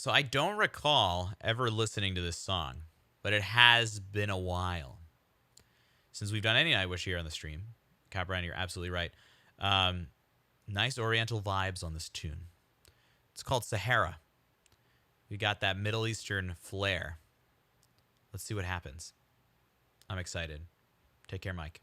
So I don't recall ever listening to this song, but it has been a while since we've done any Nightwish here on the stream. Caprian, you're absolutely right. Nice oriental vibes on this tune. It's called Sahara. We got that Middle Eastern flair. Let's see what happens. I'm excited. Take care, Mike.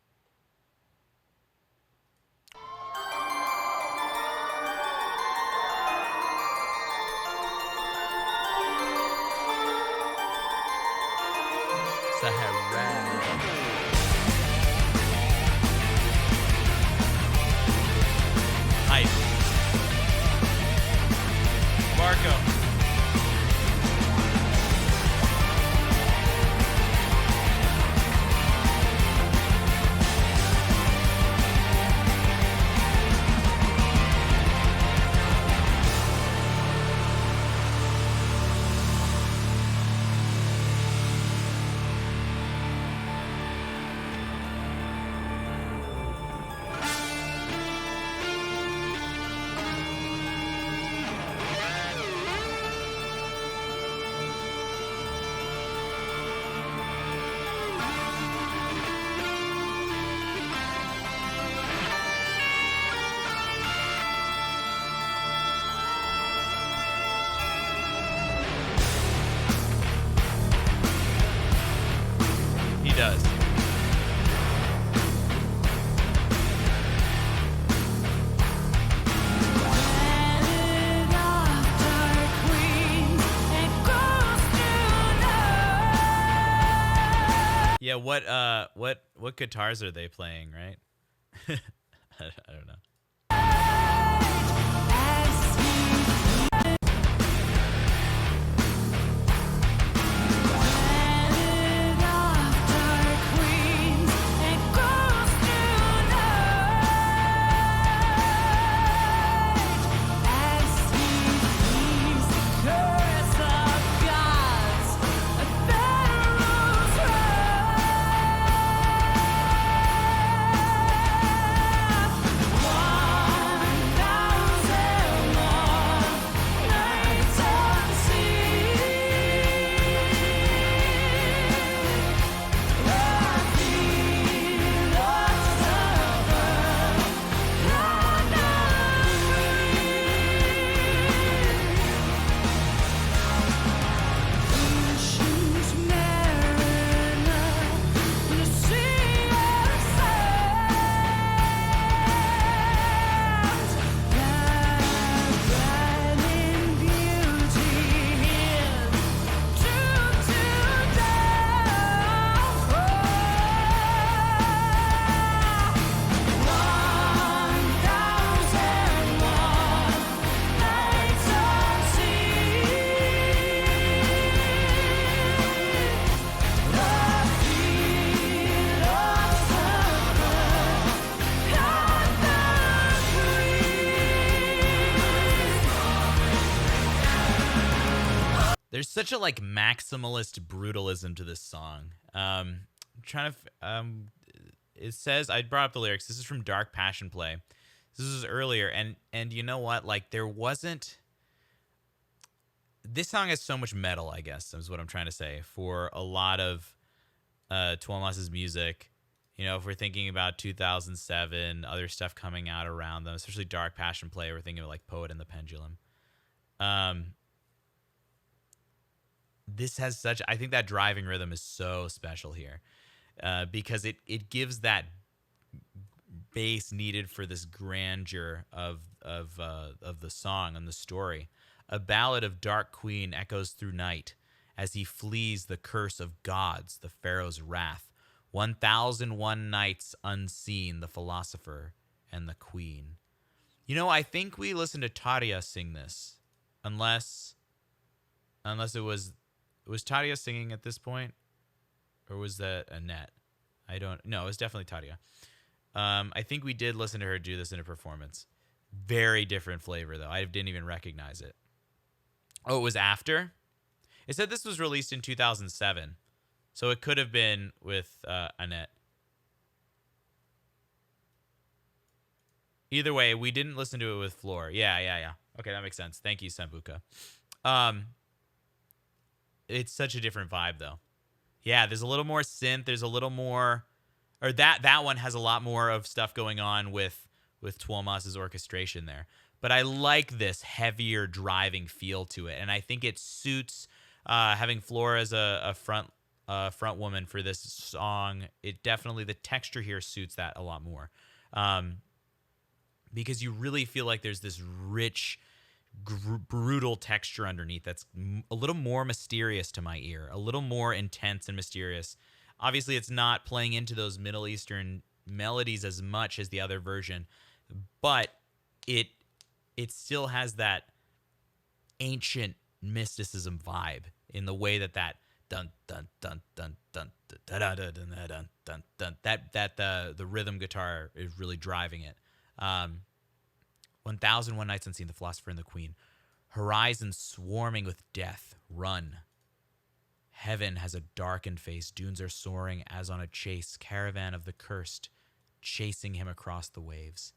Sahara. Hype. Marco. Does. Yeah, what guitars are they playing, right? I don't know. There's such a like maximalist brutalism to this song. Trying to it says, I brought up the lyrics. This is from Dark Passion Play. This was earlier, and you know what? Like there wasn't. This song has so much metal, I guess, is what I'm trying to say, for a lot of Tuomas's music. You know, if we're thinking about 2007, other stuff coming out around them, especially Dark Passion Play, we're thinking of like Poet and the Pendulum. This has such, I think that driving rhythm is so special here because it gives that bass needed for this grandeur of the song and the story. A ballad of Dark Queen echoes through night as he flees the curse of gods, the Pharaoh's wrath. 1001 nights unseen, the philosopher and the queen. You know, I think we listened to Tadia sing this, unless it was Tadia singing at this point, or was that Annette? I don't know. It was definitely Tadia. I think we did listen to her do this in a performance. Very different flavor, though. I didn't even recognize it. Oh, it was after? It said this was released in 2007, so it could have been with Annette. Either way, we didn't listen to it with Floor. Yeah. Okay, that makes sense. Thank you, Sambuca. It's such a different vibe though. Yeah, there's a little more synth. There's a little more, or that one has a lot more of stuff going on with Tuomas's orchestration there. But I like this heavier driving feel to it, and I think it suits having Floor as a front woman for this song. It definitely, the texture here suits that a lot more, because you really feel like there's this rich, brutal texture underneath that's a little more mysterious to my ear, a little more intense and mysterious. Obviously, it's not playing into those Middle Eastern melodies as much as the other version, but it still has that ancient mysticism vibe in the way that dun dun dun dun dun dun dun dun dun dun dun, that the rhythm guitar is really driving it. 1001 Nights Unseen, The Philosopher and the Queen. Horizon swarming with death, run. Heaven has a darkened face, dunes are soaring as on a chase, caravan of the cursed, chasing him across the waves.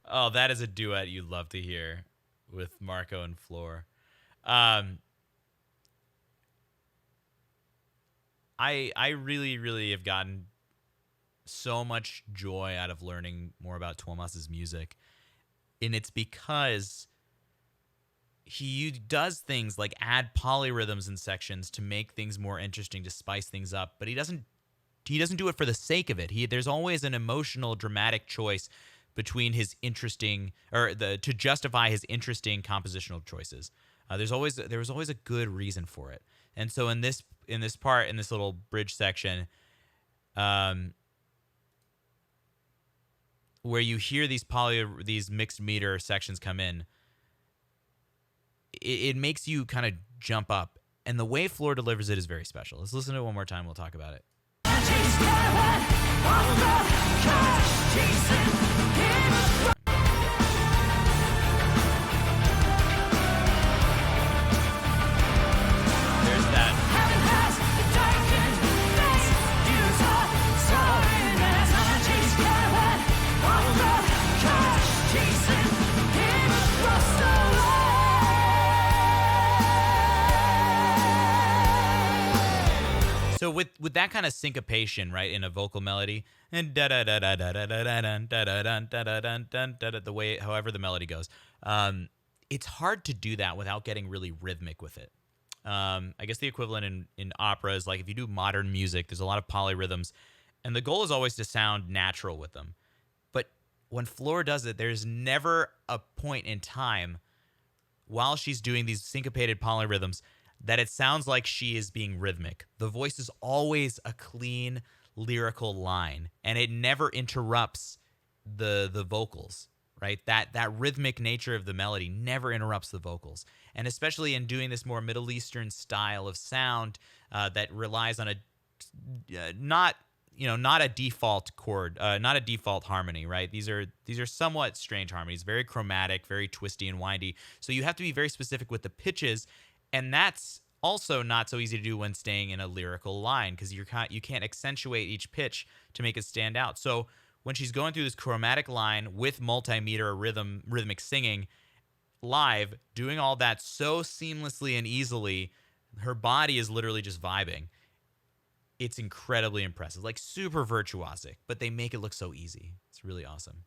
Oh, that is a duet you'd love to hear with Marco and Floor. I really, really have gotten so much joy out of learning more about Tuomas's music. And it's because he does things like add polyrhythms in sections to make things more interesting, to spice things up, but he doesn't do it for the sake of it. There's always an emotional, dramatic choice between his interesting, to justify his interesting compositional choices. There was always a good reason for it. And so in this part, in this little bridge section, where you hear these mixed meter sections come in, it makes you kind of jump up. And the way Floor delivers it is very special. Let's listen to it one more time. We'll talk about it. So with that kind of syncopation, right, in a vocal melody, and the way, however the melody goes, it's hard to do that without getting really rhythmic with it. I guess the equivalent in opera is like if you do modern music, there's a lot of polyrhythms, and the goal is always to sound natural with them. But when Floor does it, there's never a point in time while she's doing these syncopated polyrhythms that it sounds like she is being rhythmic. The voice is always a clean lyrical line, and it never interrupts the vocals, right? That rhythmic nature of the melody never interrupts the vocals. And especially in doing this more Middle Eastern style of sound that relies on not a default chord, not a default harmony, right? These are somewhat strange harmonies, very chromatic, very twisty and windy. So you have to be very specific with the pitches. And that's also not so easy to do when staying in a lyrical line, because you can't accentuate each pitch to make it stand out. So when she's going through this chromatic line with multimeter rhythmic singing live, doing all that so seamlessly and easily, her body is literally just vibing. It's incredibly impressive, like super virtuosic, but they make it look so easy. It's really awesome.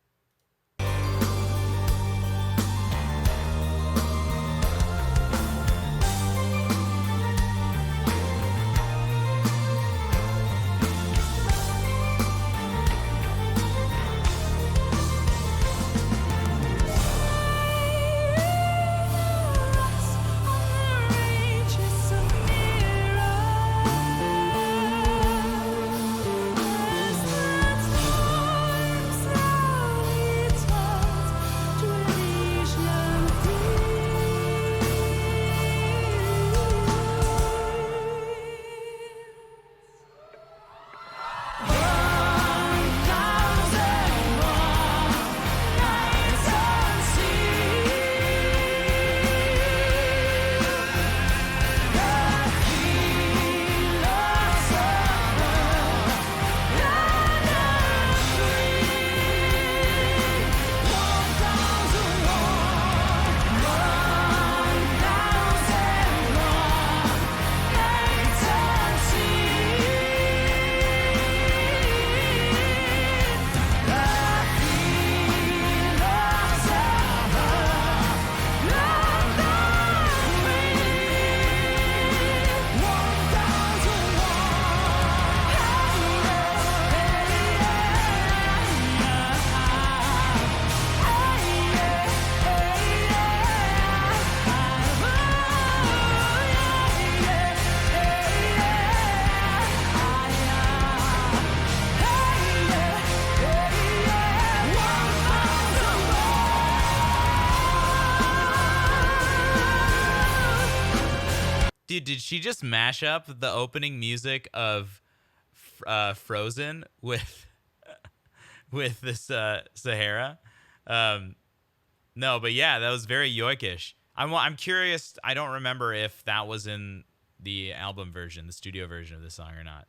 did she just mash up the opening music of Frozen with this Sahara? No, but yeah, that was very yoikish. I'm curious. I don't remember if that was in the album version, the studio version of the song or not.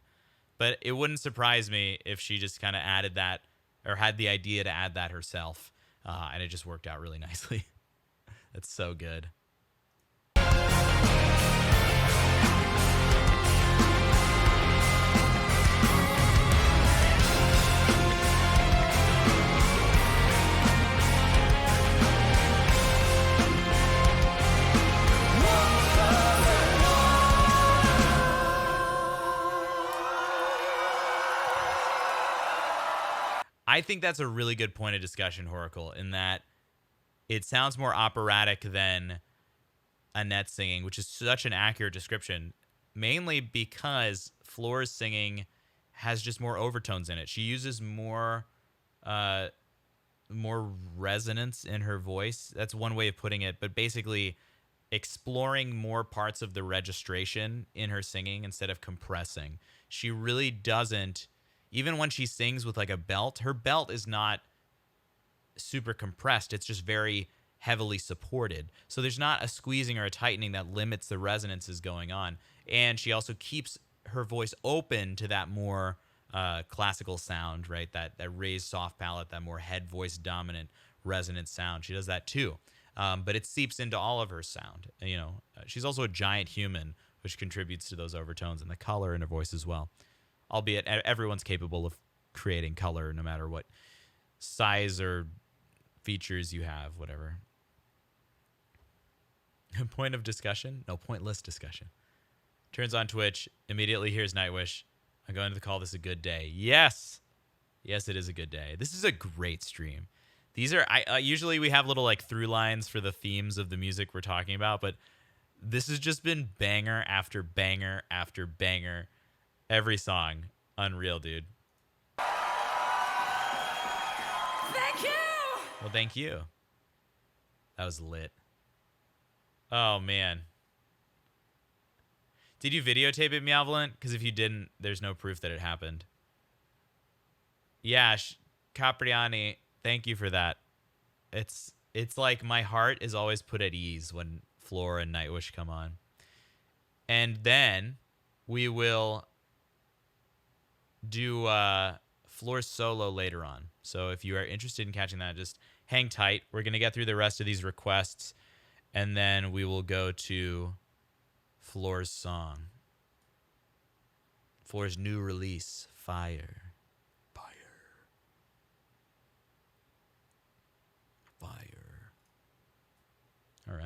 But it wouldn't surprise me if she just kind of added that or had the idea to add that herself, and it just worked out really nicely. That's so good. I think that's a really good point of discussion, Horacle, in that it sounds more operatic than Annette singing, which is such an accurate description, mainly because Floor's singing has just more overtones in it. She uses more resonance in her voice. That's one way of putting it, but basically exploring more parts of the registration in her singing instead of compressing. She really doesn't, even when she sings with like a belt, her belt is not super compressed. It's just very heavily supported. So there's not a squeezing or a tightening that limits the resonances going on. And she also keeps her voice open to that more classical sound, right? That raised soft palate, that more head voice dominant resonant sound. She does that too. But it seeps into all of her sound. You know, she's also a giant human, which contributes to those overtones and the color in her voice as well. Albeit everyone's capable of creating color no matter what size or features you have, whatever. Point of discussion? No, pointless discussion. Turns on Twitch, immediately hears Nightwish. I'm going to call this a good day. Yes. Yes, it is a good day. This is a great stream. These are, usually we have little like through lines for the themes of the music we're talking about, but this has just been banger after banger after banger. Every song. Unreal, dude. Thank you! Well, thank you. That was lit. Oh, man. Did you videotape it, Meowvolent? Because if you didn't, there's no proof that it happened. Yeah, Capriani, thank you for that. It's like my heart is always put at ease when Floor and Nightwish come on. And then we will do Floor's solo later on. So if you are interested in catching that, just hang tight. We're going to get through the rest of these requests, and then we will go to Floor's song. Floor's new release, Fire. Fire. All right.